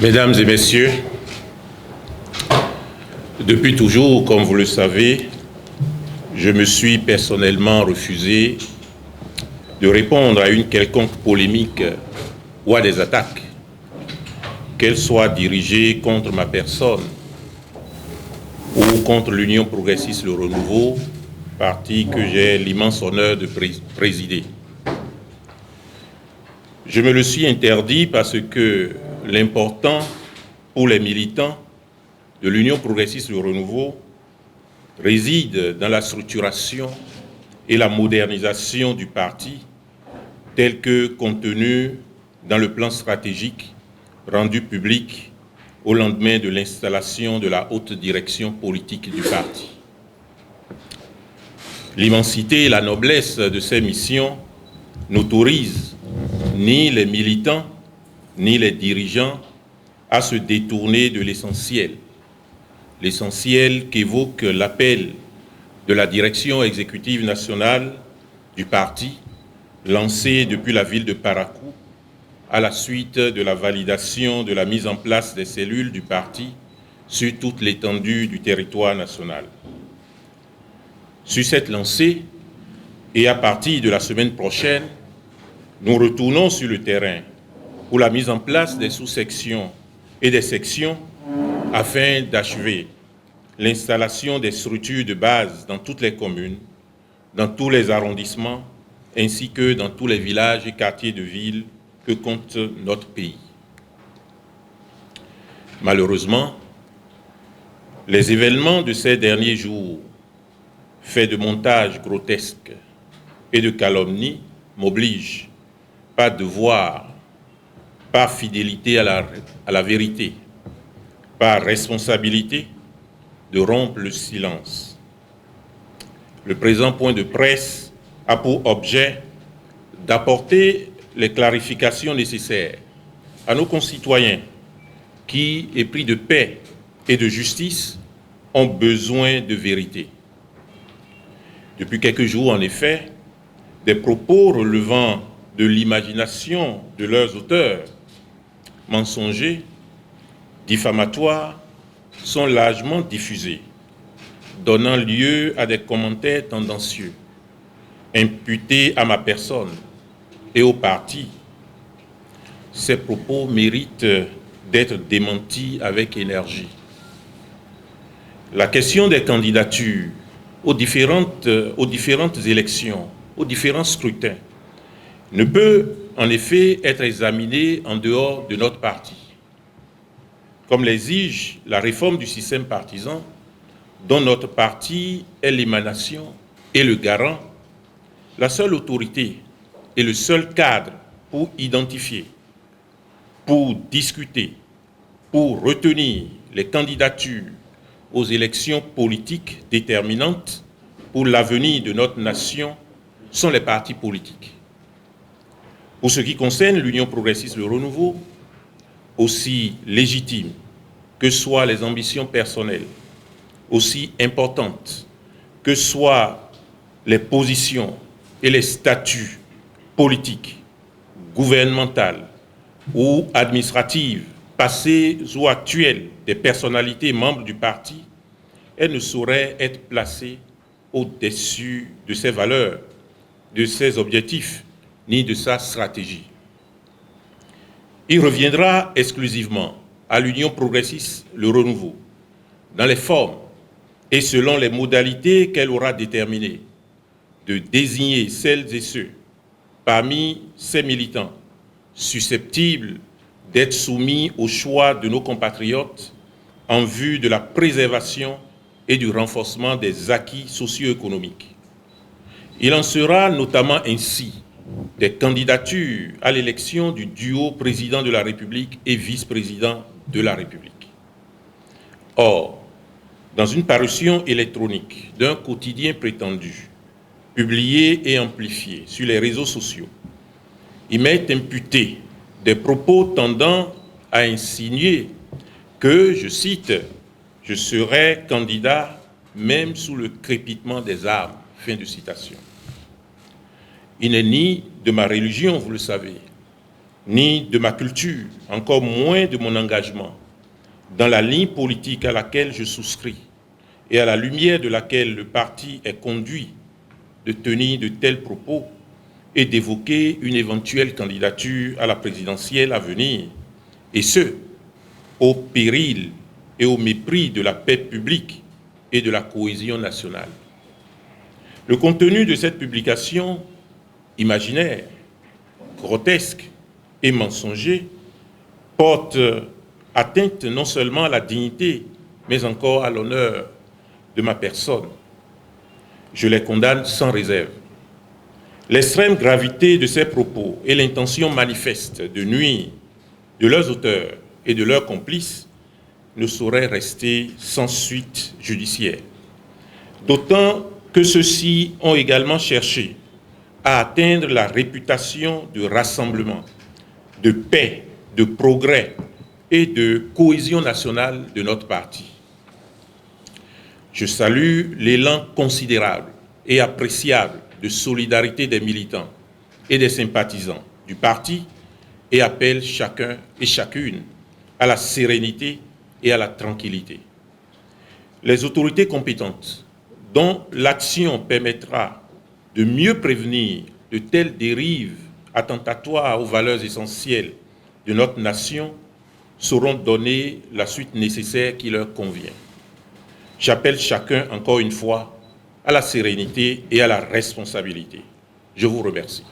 Mesdames et messieurs, depuis toujours, comme vous le savez, je me suis personnellement refusé de répondre à une quelconque polémique ou à des attaques, qu'elles soient dirigées contre ma personne ou contre l'Union progressiste Le Renouveau, parti que j'ai l'immense honneur de présider. Je me le suis interdit parce que l'important pour les militants de l'Union progressiste Le Renouveau réside dans la structuration et la modernisation du parti tel que contenu dans le plan stratégique rendu public au lendemain de l'installation de la haute direction politique du parti. L'immensité et la noblesse de ces missions n'autorisent ni les militants ni les dirigeants à se détourner de l'essentiel qu'évoque l'appel de la direction exécutive nationale du parti, lancé depuis la ville de Parakou, à la suite de la validation de la mise en place des cellules du parti sur toute l'étendue du territoire national. Sur cette lancée, et à partir de la semaine prochaine, nous retournons sur le terrain pour la mise en place des sous-sections et des sections afin d'achever l'installation des structures de base dans toutes les communes, dans tous les arrondissements, ainsi que dans tous les villages et quartiers de ville que compte notre pays. Malheureusement, les événements de ces derniers jours, faits de montages grotesques et de calomnies, m'obligent, par devoir, par fidélité à la vérité, par responsabilité, de rompre le silence. Le présent point de presse a pour objet d'apporter les clarifications nécessaires à nos concitoyens qui, épris de paix et de justice, ont besoin de vérité. Depuis quelques jours, en effet, des propos relevant de l'imagination de leurs auteurs, mensongers, diffamatoires, sont largement diffusés, donnant lieu à des commentaires tendancieux, imputés à ma personne et au parti. Ces propos méritent d'être démentis avec énergie. La question des candidatures aux différentes élections, aux différents scrutins, ne peut en effet être examinée en dehors de notre parti. Comme l'exige la réforme du système partisan, dont notre parti est l'émanation et le garant, la seule autorité et le seul cadre pour identifier, pour discuter, pour retenir les candidatures aux élections politiques déterminantes pour l'avenir de notre nation sont les partis politiques. Pour ce qui concerne l'Union progressiste Le Renouveau, aussi légitimes que soient les ambitions personnelles, aussi importantes que soient les positions et les statuts politiques, gouvernementales ou administratives, passées ou actuelles des personnalités membres du parti, elles ne sauraient être placées au-dessus de ses valeurs, de ses objectifs, ni de sa stratégie. Il reviendra exclusivement à l'Union progressiste Le Renouveau, dans les formes et selon les modalités qu'elle aura déterminées, de désigner celles et ceux parmi ses militants susceptibles d'être soumis au choix de nos compatriotes en vue de la préservation et du renforcement des acquis socio-économiques. Il en sera notamment ainsi des candidatures à l'élection du duo président de la République et vice-président de la République. Or, dans une parution électronique d'un quotidien prétendu, publié et amplifié sur les réseaux sociaux, il m'est imputé des propos tendant à insinuer que, je cite, « je serai candidat même sous le crépitement des armes ». Fin de citation. Il n'est ni de ma religion, vous le savez, ni de ma culture, encore moins de mon engagement, dans la ligne politique à laquelle je souscris et à la lumière de laquelle le parti est conduit, de tenir de tels propos et d'évoquer une éventuelle candidature à la présidentielle à venir, et ce, au péril et au mépris de la paix publique et de la cohésion nationale. Le contenu de cette publication, imaginaire, grotesque et mensonger, porte atteinte non seulement à la dignité, mais encore à l'honneur de ma personne. Je les condamne sans réserve. L'extrême gravité de ces propos et l'intention manifeste de nuire de leurs auteurs et de leurs complices ne sauraient rester sans suite judiciaire. D'autant que ceux-ci ont également cherché à atteindre la réputation de rassemblement, de paix, de progrès et de cohésion nationale de notre parti. Je salue l'élan considérable et appréciable de solidarité des militants et des sympathisants du parti et appelle chacun et chacune à la sérénité et à la tranquillité. Les autorités compétentes, dont l'action permettra de mieux prévenir de telles dérives attentatoires aux valeurs essentielles de notre nation, sauront donner la suite nécessaire qui leur convient. J'appelle chacun, encore une fois, à la sérénité et à la responsabilité. Je vous remercie.